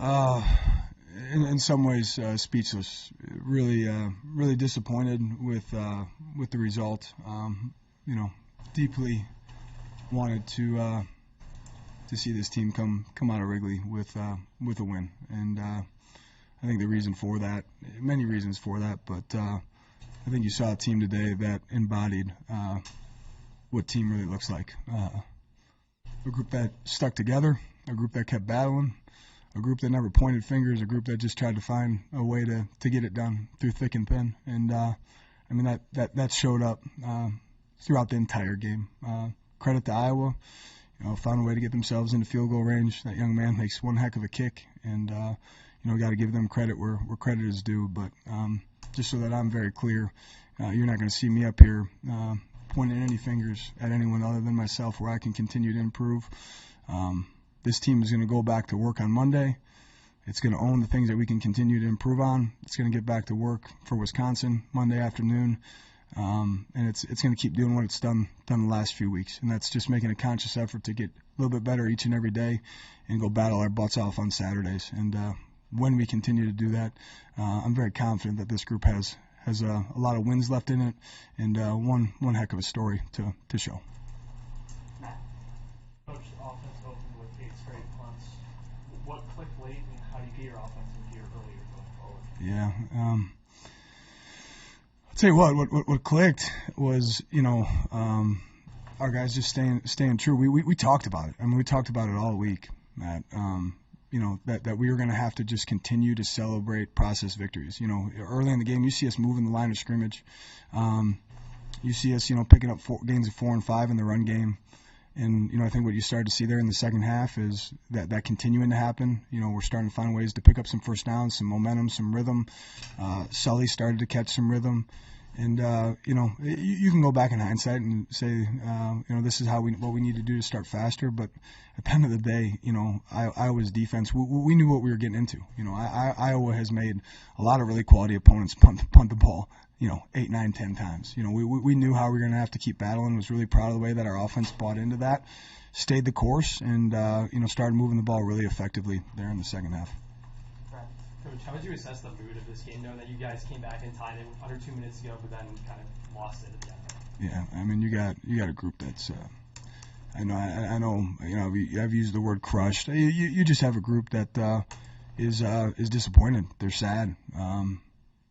In some ways, speechless. Really disappointed with the result. Deeply wanted to see this team come out of Wrigley with a win, and I think the reason for that, many reasons for that, but I think you saw a team today that embodied what team really looks like. A group that stuck together, a group that kept battling, a group that never pointed fingers, a group that just tried to find a way to get it done through thick and thin. And that showed up throughout the entire game. Credit to Iowa, found a way to get themselves into field goal range. That young man makes one heck of a kick, and got to give them credit where credit is due. But just so that I'm very clear, you're not going to see me up here pointing any fingers at anyone other than myself where I can continue to improve. This team is going to go back to work on Monday. It's going to own the things that we can continue to improve on. It's going to get back to work for Wisconsin Monday afternoon. And it's going to keep doing what it's done the last few weeks. And that's just making a conscious effort to get a little bit better each and every day and go battle our butts off on Saturdays. And when we continue to do that, I'm very confident that this group has a lot of wins left in it, and one heck of a story to show. Matt, Coach, the offense opened with 8 straight punts. What clicked late, and how do you get your offense in gear earlier going forward? Yeah, I'll tell you what clicked was our guys just staying true. We talked about it. I mean, we talked about it all week, Matt. That we were going to have to just continue to celebrate process victories. Early in the game, you see us moving the line of scrimmage. You see us, picking up gains of 4 and 5 in the run game. And, I think what you started to see there in the second half is that continuing to happen. We're starting to find ways to pick up some first downs, some momentum, some rhythm. Sully started to catch some rhythm. And, you can go back in hindsight and say, this is what we need to do to start faster. But at the end of the day, Iowa's defense, we knew what we were getting into. Iowa has made a lot of really quality opponents punt the ball, 8, 9, 10 times. We knew how we were going to have to keep battling. Was really proud of the way that our offense bought into that, stayed the course, and, started moving the ball really effectively there in the second half. Coach, how would you assess the mood of this game, knowing that you guys came back and tied it under 2 minutes ago, but then kind of lost it at the end? Yeah, I mean, you got a group that's, I know, I've used the word crushed. You just have a group that is disappointed. They're sad.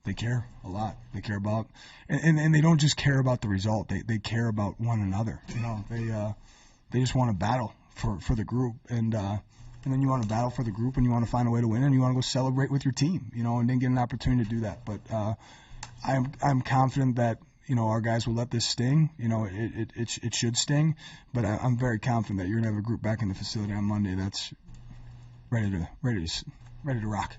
They care a lot. They care about, and they don't just care about the result. They care about one another. They just want to battle for the group, and then you want to battle for the group, and you want to find a way to win, and you want to go celebrate with your team, and then get an opportunity to do that. But I'm confident that our guys will let this sting. It should sting, but I'm very confident that you're gonna have a group back in the facility on Monday that's ready to rock.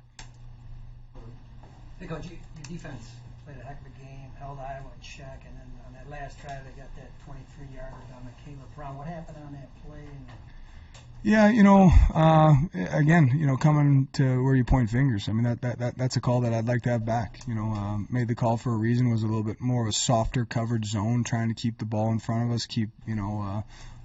Hey, Coach, your defense played a heck of a game, held Iowa in check, and then on that last drive they got that 23-yarder down to Caleb Braun. What happened on that play? Yeah, again, coming to where you point fingers. I mean, that's a call that I'd like to have back. Made the call for a reason. Was a little bit more of a softer coverage zone, trying to keep the ball in front of us, keep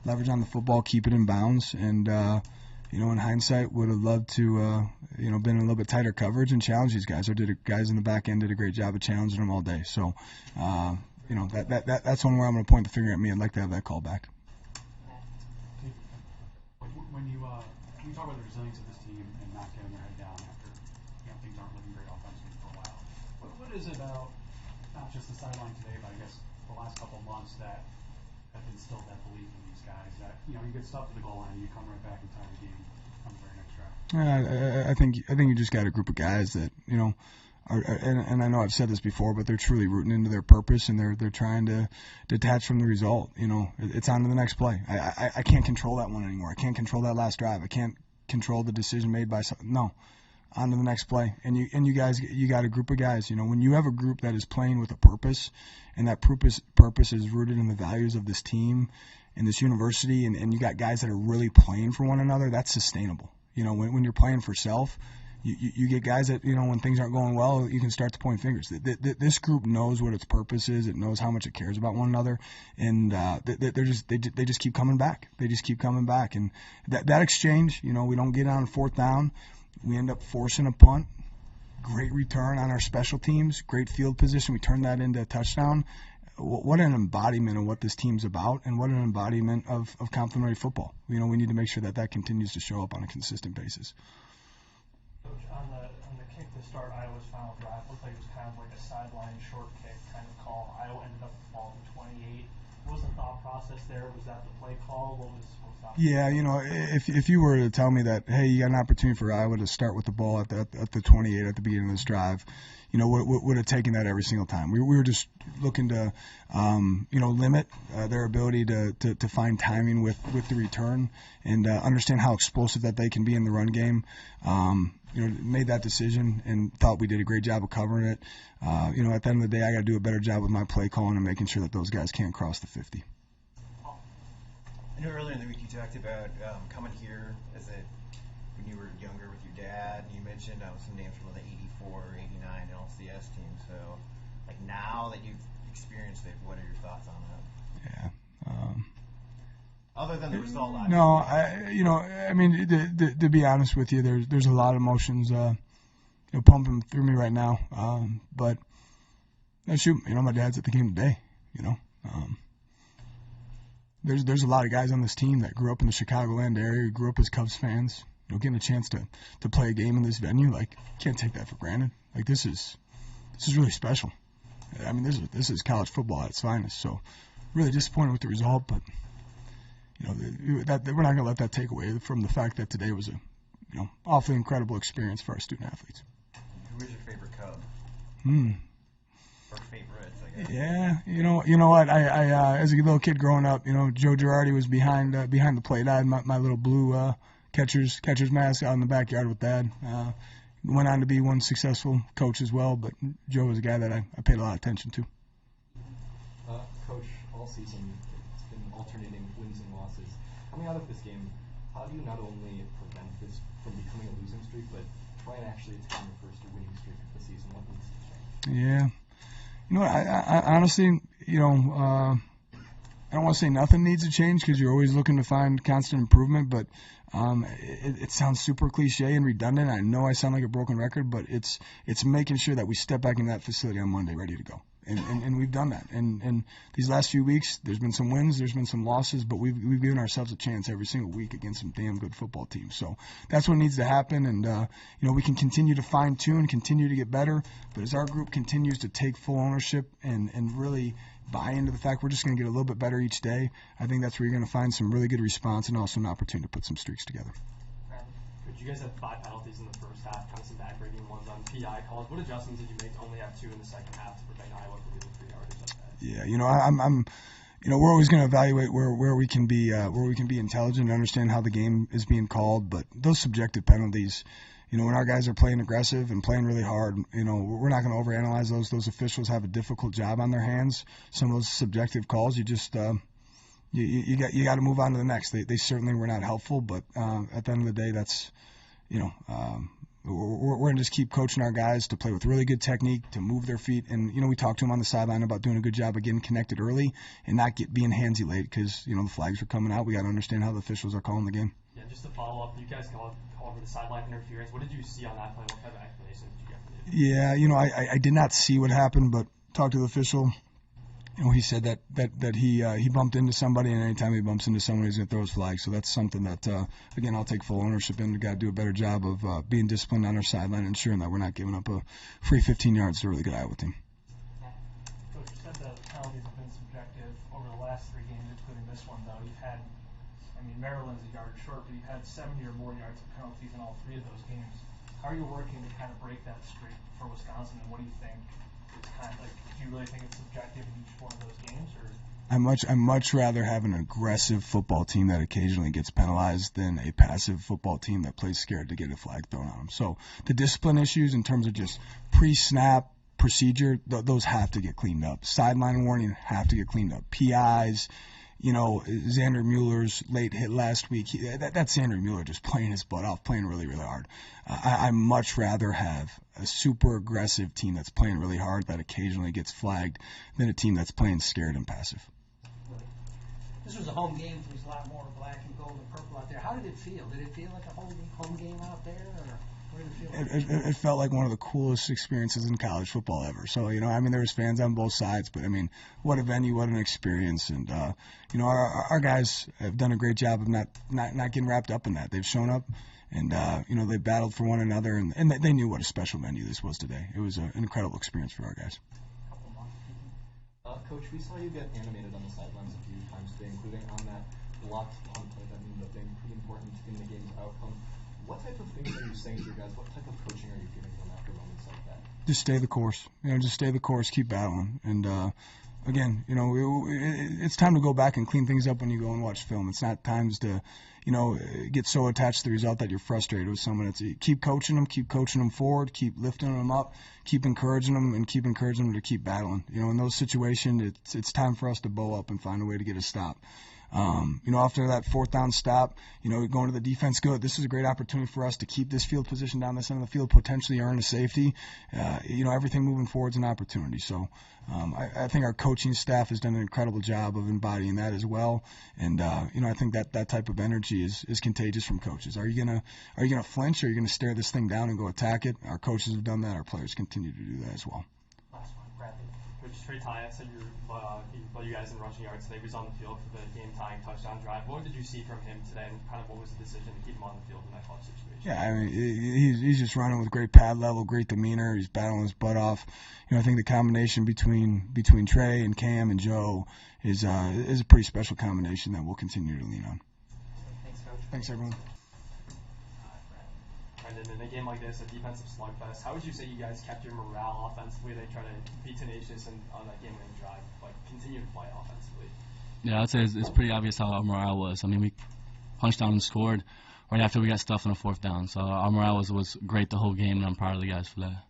leverage on the football, keep it in bounds. And in hindsight, would have loved to been in a little bit tighter coverage and challenge these guys. Guys in the back end did a great job of challenging them all day. So that's one where I'm going to point the finger at me. I'd like to have that call back. When you talk about the resilience of this team and not getting their head down after things aren't looking great offensively for a while, what is it about not just the sideline today, but I guess the last couple of months that have instilled that belief in these guys that you get stuff to the goal line and you come right back and tie the game on the very next drive? I think you just got a group of guys that and I know I've said this before, but they're truly rooting into their purpose, and they're trying to detach from the result. It's on to the next play. I can't control that one anymore. I can't control that last drive. I can't control the decision made by some. No, on to the next play. And you guys, you got a group of guys. When you have a group that is playing with a purpose, and that purpose is rooted in the values of this team and this university, and you got guys that are really playing for one another, that's sustainable. When you're playing for self, you get guys that, when things aren't going well, you can start to point fingers. This group knows what its purpose is. It knows how much it cares about one another, and they just keep coming back. They just keep coming back, and that exchange, we don't get on fourth down. We end up forcing a punt. Great return on our special teams. Great field position. We turn that into a touchdown. What an embodiment of what this team's about, and what an embodiment of complementary football. We need to make sure that continues to show up on a consistent basis. Coach, on the kick to start Iowa's final drive, looked like it was kind of like a sideline short kick kind of call. Iowa ended up with the ball at 28. What was the thought process there? Was that the play call? What was that? Yeah, if you were to tell me that, hey, you got an opportunity for Iowa to start with the ball at the 28 at the beginning of this drive, would have taken that every single time. We were just looking to, limit their ability to find timing with the return and understand how explosive that they can be in the run game. Made that decision and thought we did a great job of covering it. At the end of the day, I got to do a better job with my play calling and making sure that those guys can't cross the 50. I know earlier in the week you talked about coming here when you were younger with your dad. You mentioned some names from the 84, 89 LCS team. So, now that you've experienced it, what are your thoughts on that? Yeah. Other than the result, no, to be honest with you, there's a lot of emotions pumping through me right now. But shoot, my dad's at the game today. There's a lot of guys on this team that grew up in the Chicagoland area, grew up as Cubs fans. Getting a chance to play a game in this venue, can't take that for granted. This is really special. I mean, this is college football at its finest. So, really disappointed with the result, but we're not going to let that take away from the fact that today was a awfully incredible experience for our student athletes. Who is your favorite Cub? Or favorites, I guess. Yeah, you know what? I as a little kid growing up, Joe Girardi was behind the plate. I had my little blue catcher's mask out in the backyard with Dad. Went on to be one successful coach as well, but Joe was a guy that I paid a lot of attention to. Coach, all season it's been alternating wins and losses. Coming out of this game, how do you not only prevent this from becoming a losing streak, but try and actually attain your first winning streak of the season? What needs to change? Yeah. I honestly, I don't want to say nothing needs to change because you're always looking to find constant improvement, but it sounds super cliche and redundant. I know I sound like a broken record, but it's making sure that we step back in that facility on Monday ready to go. And we've done that. And these last few weeks, there's been some wins, there's been some losses, but we've given ourselves a chance every single week against some damn good football teams. So that's what needs to happen. And, we can continue to fine-tune, continue to get better. But as our group continues to take full ownership and really buy into the fact we're just going to get a little bit better each day, I think that's where you're going to find some really good response and also an opportunity to put some streaks together. Could you guys have 5 penalties in the first half, kind of some backbreaking ones on PI calls? What adjustments did you make to only have 2 in the second half to prevent Iowa from getting 3 yardage like that? Yeah, we're always going to evaluate where we can be intelligent and understand how the game is being called, but those subjective penalties, when our guys are playing aggressive and playing really hard, we're not going to overanalyze those. Those officials have a difficult job on their hands. Some of those subjective calls, you just you got to move on to the next. They certainly were not helpful, but at the end of the day, that's we're going to just keep coaching our guys to play with really good technique, to move their feet. And, we talked to them on the sideline about doing a good job of getting connected early and not being handsy late because, the flags were coming out. We got to understand how the officials are calling the game. Yeah, just to follow up, you guys call over the sideline interference. What did you see on that play? What kind of explanation did you get from it? Yeah, I did not see what happened, but talked to the official. He said that he bumped into somebody, and anytime he bumps into someone, he's going to throw his flag. So that's something that, again, I'll take full ownership in. We've got to do a better job of being disciplined on our sideline and ensuring that we're not giving up a free 15 yards to a really good Iowa team. Coach, you said the penalties have been subjective over the last 3 games, including this one, though. You've had, Maryland's a yard short, but you've had 70 or more yards of penalties in all 3 of those games. How are you working to kind of break that streak for Wisconsin, and what do you think? Do you really think it's subjective in each one of those games, or? I much rather have an aggressive football team that occasionally gets penalized than a passive football team that plays scared to get a flag thrown on them. So the discipline issues in terms of just pre-snap procedure, those have to get cleaned up. Sideline warning have to get cleaned up. PIs, Xander Mueller's late hit last week. That's Xander Mueller just playing his butt off, playing really, really hard. I much rather have a super aggressive team that's playing really hard that occasionally gets flagged than a team that's playing scared and passive. This was a home game, so there's a lot more black and gold and purple out there. How did it feel? Did it feel like a home game out there? Or? it felt like one of the coolest experiences in college football ever. So, I mean, there was fans on both sides, but I mean, what a venue, what an experience. And, our guys have done a great job of not getting wrapped up in that. They've shown up and, they battled for one another, and they knew what a special venue this was today. It was an incredible experience for our guys. Coach, we saw you get animated on the sidelines a few times today, including on that blocked punt play that ended up being pretty important in the game's outcome. What type of things are you saying to your guys? What type of coaching are you giving them after moments like that? Just stay the course. Just stay the course, keep battling. And, again, it's time to go back and clean things up when you go and watch film. It's not times to, get so attached to the result that you're frustrated with someone. It's keep coaching them forward, keep lifting them up, keep encouraging them, and keep encouraging them to keep battling. In those situations, it's time for us to bow up and find a way to get a stop. After that fourth down stop, going to the defense, good. This is a great opportunity for us to keep this field position down this end of the field, potentially earn a safety. Everything moving forward is an opportunity. So I think our coaching staff has done an incredible job of embodying that as well. And, I think that type of energy is contagious from coaches. Are you gonna flinch, or are you gonna stare this thing down and go attack it? Our coaches have done that. Our players continue to do that as well. Last one, Bradley. Coach Trey Tyus said you guys in rushing yards today. He was on the field for the game-tying touchdown drive. What did you see from him today, and kind of what was the decision to keep him on the field in that clutch situation? Yeah, I mean, he's just running with great pad level, great demeanor. He's battling his butt off. I think the combination between Trey and Cam and Joe is a pretty special combination that we'll continue to lean on. Thanks, Coach. Thanks, everyone. Brendan, in a game like this, a defensive slugfest, how would you say you guys kept your morale offensively? They try to be tenacious and on that game-winning drive, continue to play offensively. Yeah, I'd say it's pretty obvious how our morale was. I mean, we punched down and scored right after we got stuffed on a fourth down. So our morale was great the whole game, and I'm proud of the guys for that.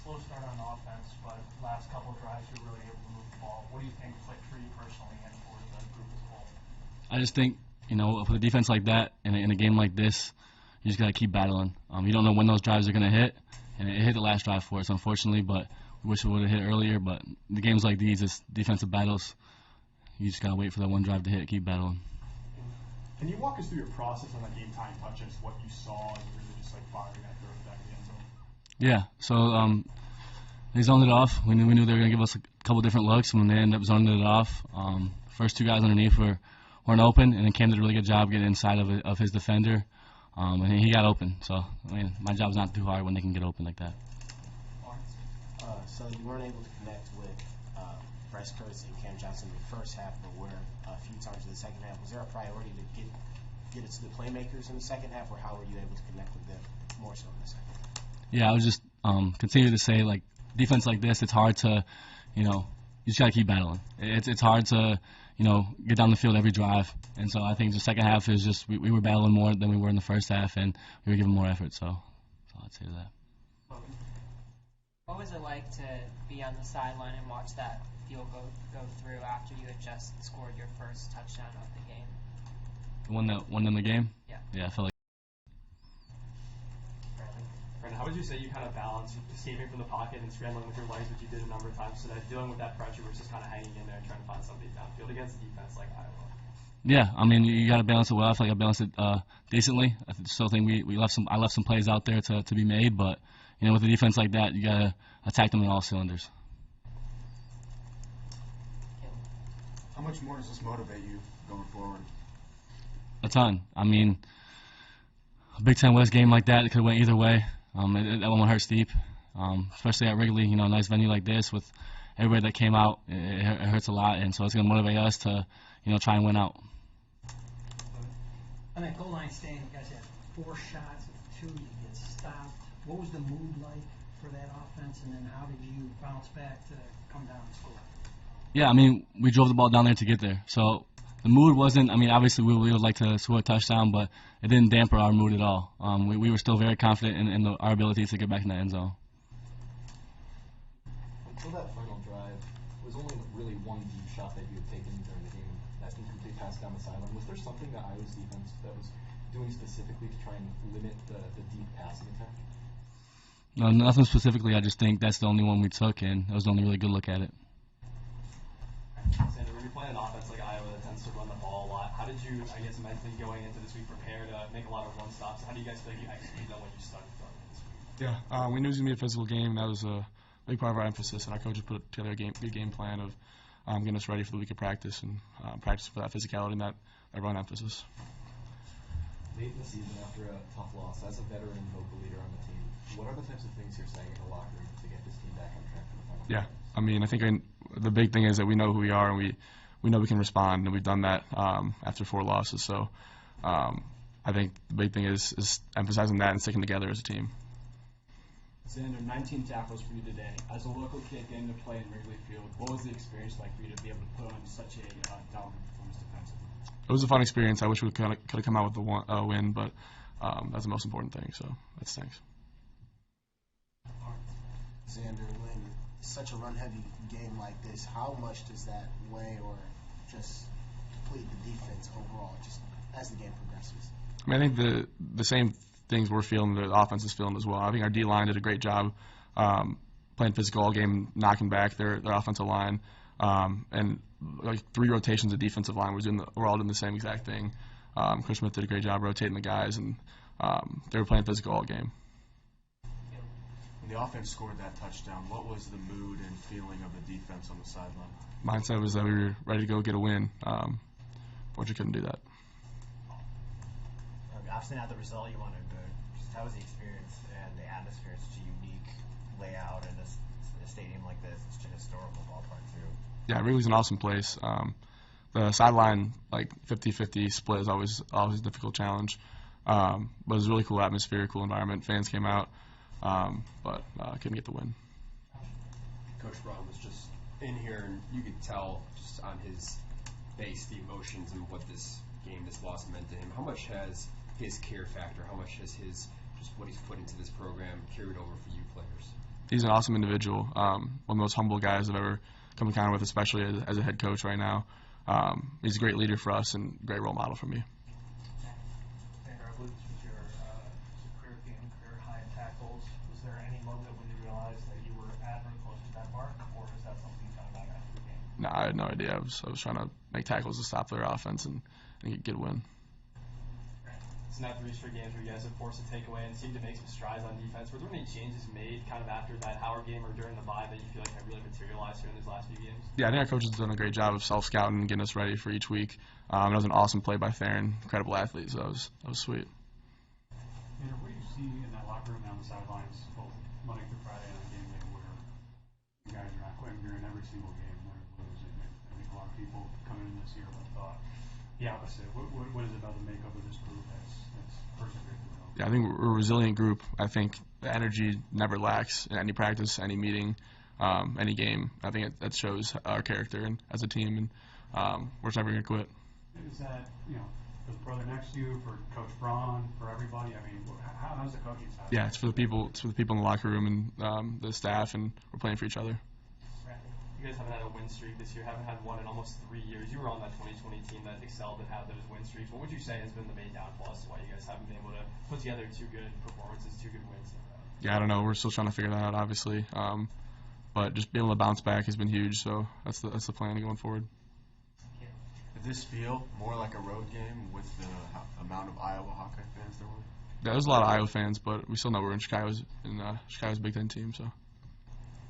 Slow start on offense, but last couple of drives you're really able to move the ball. What do you think clicked for you personally and for the group as a whole? I just think, for a defense like that, in a game like this, you just got to keep battling. You don't know when those drives are going to hit, and it hit the last drive for us, unfortunately, but we wish it would have hit earlier. But the games like these, it's defensive battles. You just got to wait for that one drive to hit, keep battling. Can you walk us through your process on that game-time touches, what you saw, and really just firing that throw back in the end zone? Yeah, so they zoned it off. We knew they were going to give us a couple different looks, and when they ended up zoning it off, first two guys underneath weren't open, and then Cam did a really good job getting inside of his defender, and he got open. So, my job's not too hard when they can get open like that. So you weren't able to connect with Bryce Kurtz and Cam Johnson in the first half, but were a few times in the second half. Was there a priority to get it to the playmakers in the second half, or how were you able to connect with them more so in the second half? Yeah, I was just continue to say, defense like this, it's hard to, you just got to keep battling. It's hard to, get down the field every drive. And so I think the second half is just we were battling more than we were in the first half, and we were giving more effort. So I'd say that. What was it like to be on the sideline and watch that field go through after you had just scored your first touchdown of the game? The one that won them the game? Yeah. Yeah, I felt like. Brandon, how would you say you kind of balance escaping from the pocket and scrambling with your legs, which you did a number of times today, dealing with that pressure versus kind of hanging in there and trying to find somebody downfield against a defense like Iowa? Yeah, you got to balance it well. I feel like I balanced it decently. I still think I left some plays out there to be made, but with a defense like that, you got to attack them on all cylinders. How much more does this motivate you going forward? A ton. A Big Ten West game like that, it could have went either way. That one hurt steep, especially at Wrigley. A nice venue like this with everybody that came out, it hurts a lot, and so it's going to motivate us to, try and win out. On that goal line stand, you guys had 4 shots, 2 you get stopped. What was the mood like for that offense, and then how did you bounce back to come down and score? Yeah, we drove the ball down there to get there. So the mood wasn't, obviously we would like to score a touchdown, but it didn't damper our mood at all. We were still very confident in our ability to get back in the end zone. Until that final drive, it was only really one deep shot that you had taken during the game, that incomplete pass down the sideline. Was there something that Iowa's defense that was doing specifically to try and limit the deep passing attack? No, nothing specifically. I just think that's the only one we took, and it was the only really good look at it. Sandra, when you're playing an offense like Iowa that tends to run the ball a lot, how did you, I guess, mentally going into this week prepare to make a lot of run stops? How do you guys feel like you executed on what you studied from this week? Yeah, we knew it was going to be a physical game. That was a big part of our emphasis, and our coaches put together a good game plan of getting us ready for the week of practice and practice for that physicality and that run emphasis. Late in the season, after a tough loss, as a veteran and vocal leader on the team, what are the types of things you're saying in the locker room to get this team back on track for the final? Yeah, I mean, I think the big thing is that we know who we are, and we know we can respond, and we've done that after 4 losses. So I think the big thing is emphasizing that and sticking together as a team. Xander, 19 tackles for you today. As a local kid getting to play in Wrigley Field, what was the experience like for you to be able to put on such a dominant performance defensively? It was a fun experience. I wish we could have come out with a win, but that's the most important thing, so that stinks. Xander, when such a run-heavy game like this, how much does that weigh or just deplete the defense overall, just as the game progresses? I mean, I think the same things we're feeling, the offense is feeling as well. I think our D-line did a great job playing physical all game, knocking back their offensive line, and like 3 rotations of defensive line. We're all doing the same exact thing. Chris Smith did a great job rotating the guys, and they were playing physical all game. When the offense scored that touchdown, what was the mood and feeling of the defense on the sideline? Mindset was that we were ready to go get a win. Fortunately, couldn't do that. Obviously not the result you wanted, but just how was the experience and the atmosphere? It's such a unique layout in a stadium like this. It's such a historical ballpark too. Yeah, Wrigley's an awesome place. The sideline, like 50-50 split, is always a difficult challenge. But it was a really cool atmosphere, cool environment. Fans came out, but couldn't get the win. Coach Braun was just in here, and you could tell just on his face the emotions and what this game, this loss meant to him. How much has his care factor, how much has his just what he's put into this program carried over for you players? He's an awesome individual. One of the most humble guys I've ever come encounter with, especially as a head coach right now. He's a great leader for us and a great role model for me. And I believe this was your career high in tackles. Was there any moment when you realized that you were at or close to that mark, or is that something you found out after the game? No, I had no idea. I was trying to make tackles to stop their offense and get a win. It's not 3 straight games where you guys have forced a takeaway and seemed to make some strides on defense. Were there any changes made kind of after that Howard game or during the bye that you feel like have really materialized here in these last few games? Yeah, I think our coach has done a great job of self-scouting and getting us ready for each week. It was an awesome play by Theron, incredible athlete, so that was sweet. What do you see in that locker room and on the sidelines, both Monday through Friday and on game day, where you guys are not quite, you're in every single game where you're losing? I think a lot of people coming in this year would have thought the opposite. What is it about the makeup of this group that's persevered through? Yeah, I think we're a resilient group. I think the energy never lacks in any practice, any meeting, any game. I think that shows our character and as a team, and we're never going to quit. Is that, for the brother next to you, for Coach Braun, for everybody? I mean, how's the coaching side? Yeah, it's for the people. It's for the people in the locker room and the staff, and we're playing for each other. You guys haven't had a win streak this year, haven't had one in almost 3 years. You were on that 2020 team that excelled and had those win streaks. What would you say has been the main downfall as to why you guys haven't been able to put together 2 good performances, 2 good wins in a row? Yeah, I don't know. We're still trying to figure that out, obviously. But just being able to bounce back has been huge, so that's the plan going forward. Did this feel more like a road game with the amount of Iowa Hawkeye fans there were? Yeah, there's a lot of Iowa fans, but we still know we're in Chicago's Big Ten team, so.